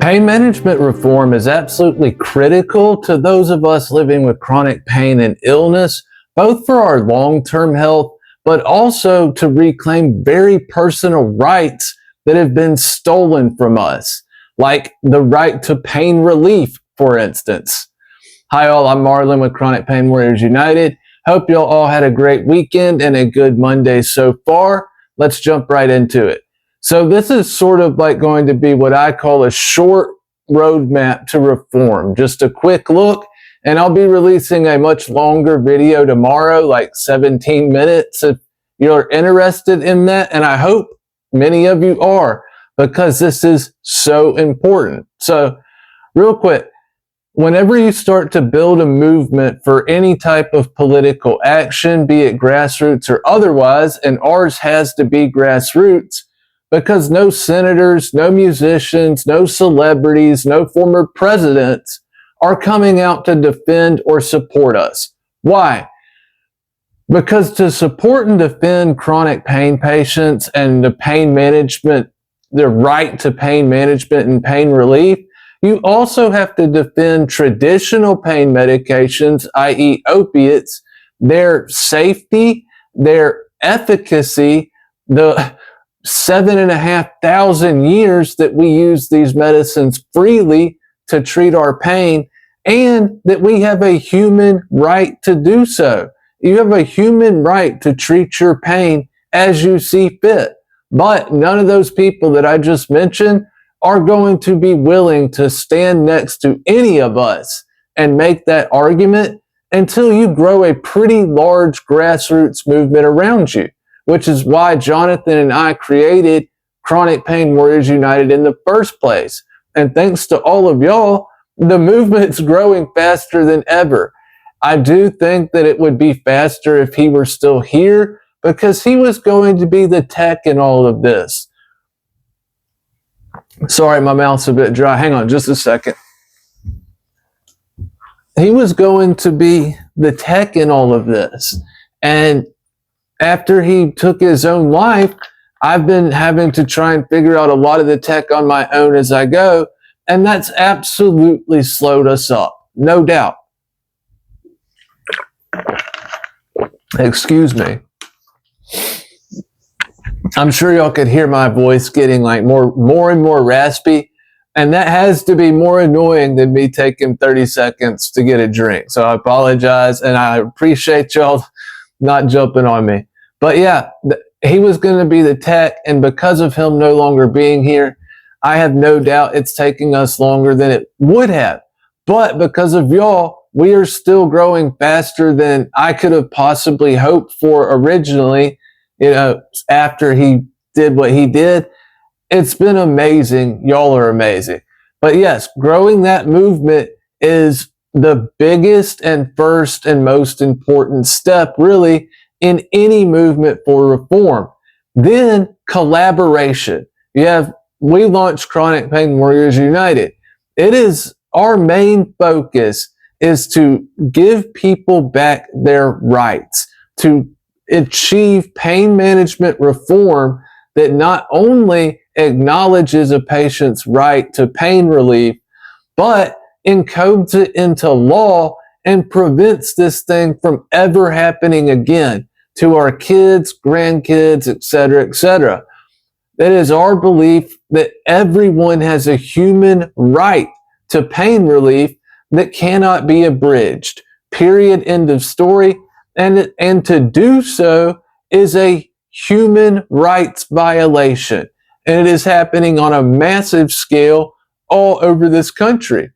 Pain management reform is absolutely critical to those of us living with chronic pain and illness, both for our long-term health, but also to reclaim very personal rights that have been stolen from us, like the right to pain relief, for instance. Hi all, I'm Marlon with Chronic Pain Warriors United. Hope y'all all had a great weekend and a good Monday so far. Let's jump right into it. So this is sort of like going to be what I call a short roadmap to reform. Just a quick look, and I'll be releasing a much longer video tomorrow, like 17 minutes if you're interested in that, and I hope many of you are, because this is so important. So real quick, whenever you start to build a movement for any type of political action, be it grassroots or otherwise, and ours has to be grassroots, because no senators, no musicians, no celebrities, no former presidents are coming out to defend or support us. Why? Because to support and defend chronic pain patients and the pain management, the right to pain management and pain relief, you also have to defend traditional pain medications, i.e. opiates, their safety, their efficacy, the 7,500 years that we use these medicines freely to treat our pain, and that we have a human right to do so. You have a human right to treat your pain as you see fit. But none of those people that I just mentioned are going to be willing to stand next to any of us and make that argument until you grow a pretty large grassroots movement around you, which is why Jonathan and I created Chronic Pain Warriors United in the first place. And thanks to all of y'all, the movement's growing faster than ever. I do think that it would be faster if he were still here, because he was going to be the tech in all of this. Sorry, my mouth's a bit dry. Hang on just a second. He was going to be the tech in all of this. And after he took his own life, I've been having to try and figure out a lot of the tech on my own as I go, and that's absolutely slowed us up, no doubt. Excuse me. I'm sure y'all could hear my voice getting like more and more raspy, and that has to be more annoying than me taking 30 seconds to get a drink. So I apologize, and I appreciate y'all not jumping on me. But yeah, he was going to be the tech, and because of him no longer being here, I have no doubt it's taking us longer than it would have. But because of y'all, we are still growing faster than I could have possibly hoped for originally, after he did what he did. It's been amazing. Y'all are amazing. But yes, growing that movement is the biggest and first and most important step, really, in any movement for reform. Then collaboration. We launched Chronic Pain Warriors United. It is our main focus is to give people back their rights, to achieve pain management reform that not only acknowledges a patient's right to pain relief, but encodes it into law and prevents this thing from ever happening again to our kids, grandkids, etc., etc. It is our belief that everyone has a human right to pain relief that cannot be abridged. Period. End of story. And to do so is a human rights violation. And it is happening on a massive scale all over this country.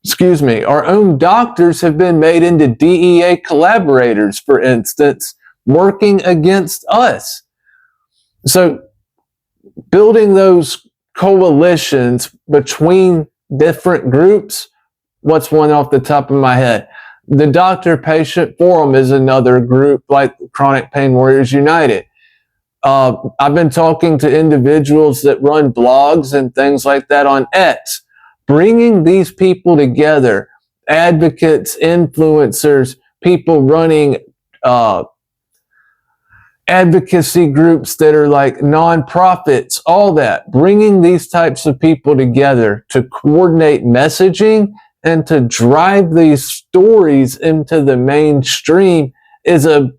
Excuse me. Our own doctors have been made into DEA collaborators, for instance, working against us. So building those coalitions between different groups, what's one off the top of my head? The Doctor-Patient Forum is another group like Chronic Pain Warriors United. I've been talking to individuals that run blogs and things like that on X, bringing these people together, advocates, influencers, people running advocacy groups that are like nonprofits, all that, bringing these types of people together to coordinate messaging and to drive these stories into the mainstream is a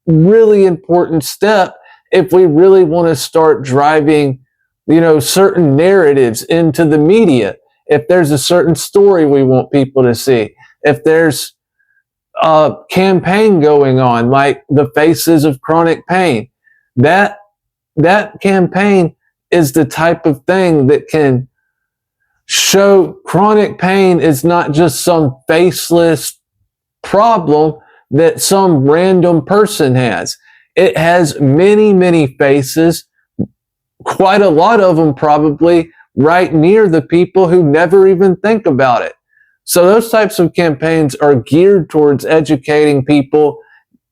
really important step if we really want to start driving, certain narratives into the media. If there's a certain story we want people to see, if there's a campaign going on like the Faces of Chronic Pain, that campaign is the type of thing that can show chronic pain is not just some faceless problem that some random person has. It has many, many faces, quite a lot of them probably right near the people who never even think about it. So those types of campaigns are geared towards educating people,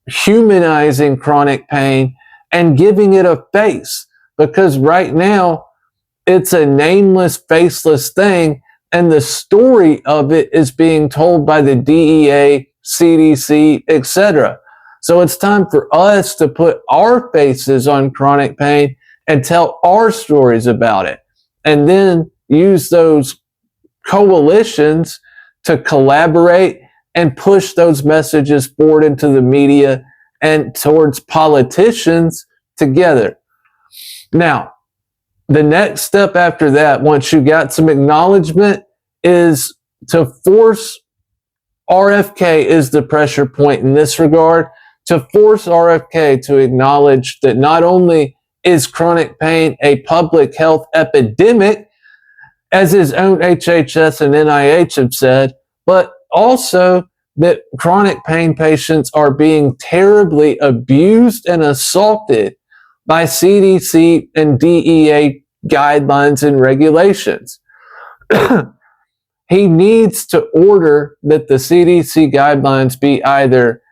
humanizing chronic pain, and giving it a face. Because right now, it's a nameless, faceless thing, and the story of it is being told by the DEA, CDC, etc. So it's time for us to put our faces on chronic pain and tell our stories about it, and then use those coalitions to collaborate and push those messages forward into the media and towards politicians together. Now, the next step after that, once you got some acknowledgement, is to force RFK is the pressure point in this regard, to force RFK to acknowledge that not only is chronic pain a public health epidemic, as his own HHS and NIH have said, but also that chronic pain patients are being terribly abused and assaulted by CDC and DEA guidelines and regulations. He needs to order that the CDC guidelines be either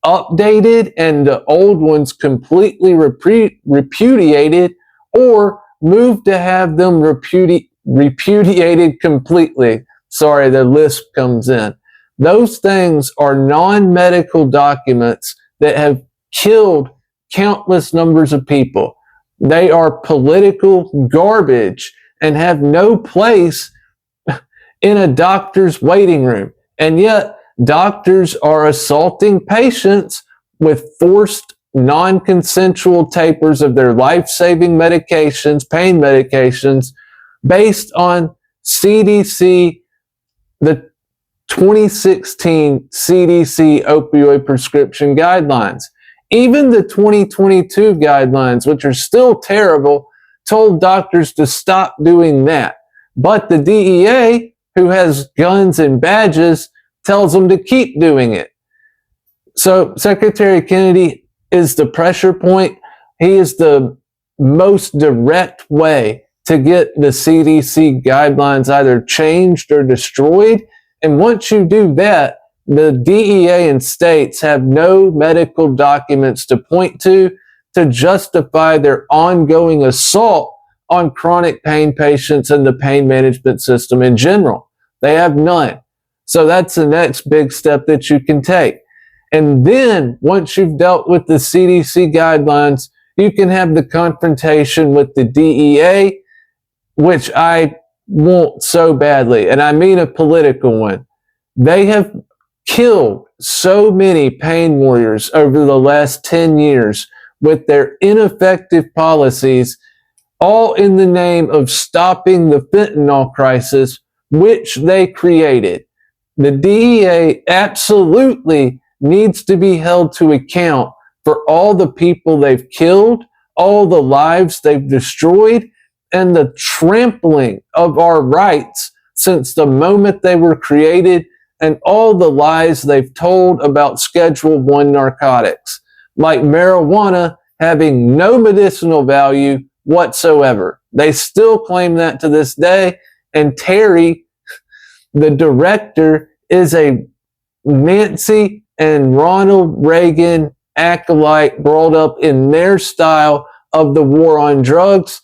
updated and the old ones completely repudiated, or moved to have them repudiated completely. Sorry, the lisp comes in. Those things are non-medical documents that have killed countless numbers of people. They are political garbage and have no place in a doctor's waiting room. And yet, doctors are assaulting patients with forced non-consensual tapers of their life-saving medications, pain medications, based on CDC, the 2016 CDC opioid prescription guidelines. Even the 2022 guidelines, which are still terrible, told doctors to stop doing that. But the DEA, who has guns and badges, tells them to keep doing it. So Secretary Kennedy is the pressure point. He is the most direct way to get the CDC guidelines either changed or destroyed. And once you do that, the DEA and states have no medical documents to point to justify their ongoing assault on chronic pain patients and the pain management system in general. They have none. So that's the next big step that you can take. And then once you've dealt with the CDC guidelines, you can have the confrontation with the DEA, which I want so badly. And I mean a political one. They have killed so many pain warriors over the last 10 years with their ineffective policies, all in the name of stopping the fentanyl crisis, which they created. The DEA absolutely needs to be held to account for all the people they've killed, all the lives they've destroyed, and the trampling of our rights since the moment they were created, and all the lies they've told about Schedule I narcotics, like marijuana having no medicinal value whatsoever. They still claim that to this day, and Terry, the director, is a Nancy and Ronald Reagan acolyte brought up in their style of the war on drugs.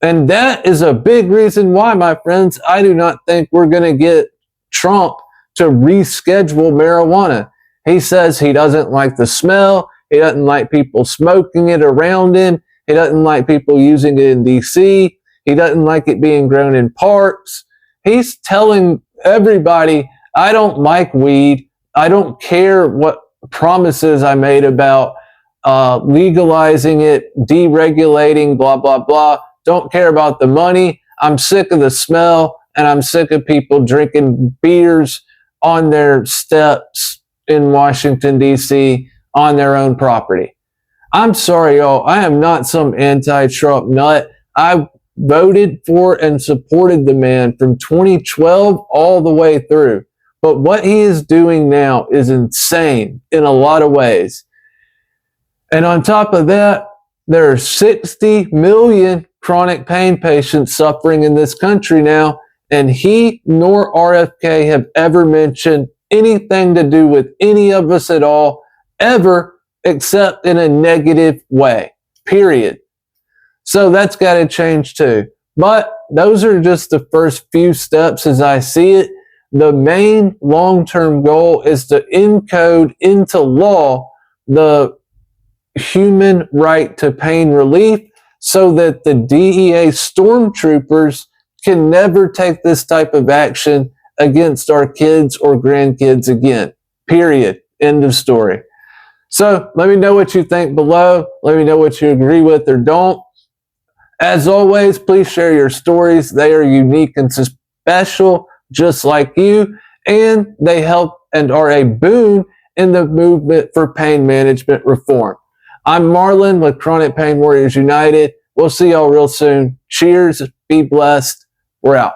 And that is a big reason why, my friends, I do not think we're going to get Trump to reschedule marijuana. He says he doesn't like the smell. He doesn't like people smoking it around him. He doesn't like people using it in DC. He doesn't like it being grown in parks. He's telling everybody, I don't like weed. I don't care what promises I made about legalizing it, deregulating, blah, blah, blah. Don't care about the money. I'm sick of the smell, and I'm sick of people drinking beers on their steps in Washington, D.C. on their own property. I'm sorry, y'all. I am not some anti-Trump nut. I voted for and supported the man from 2012 all the way through. But what he is doing now is insane in a lot of ways. And on top of that, there are 60 million chronic pain patients suffering in this country now, and he nor RFK have ever mentioned anything to do with any of us at all, ever, except in a negative way, period. So that's got to change too. But those are just the first few steps as I see it. The main long-term goal is to encode into law the human right to pain relief so that the DEA stormtroopers can never take this type of action against our kids or grandkids again. Period. End of story. So let me know what you think below. Let me know what you agree with or don't. As always, please share your stories. They are unique and special, just like you, and they help and are a boon in the movement for pain management reform. I'm Marlon with Chronic Pain Warriors United. We'll see y'all real soon. Cheers. Be blessed. We're out.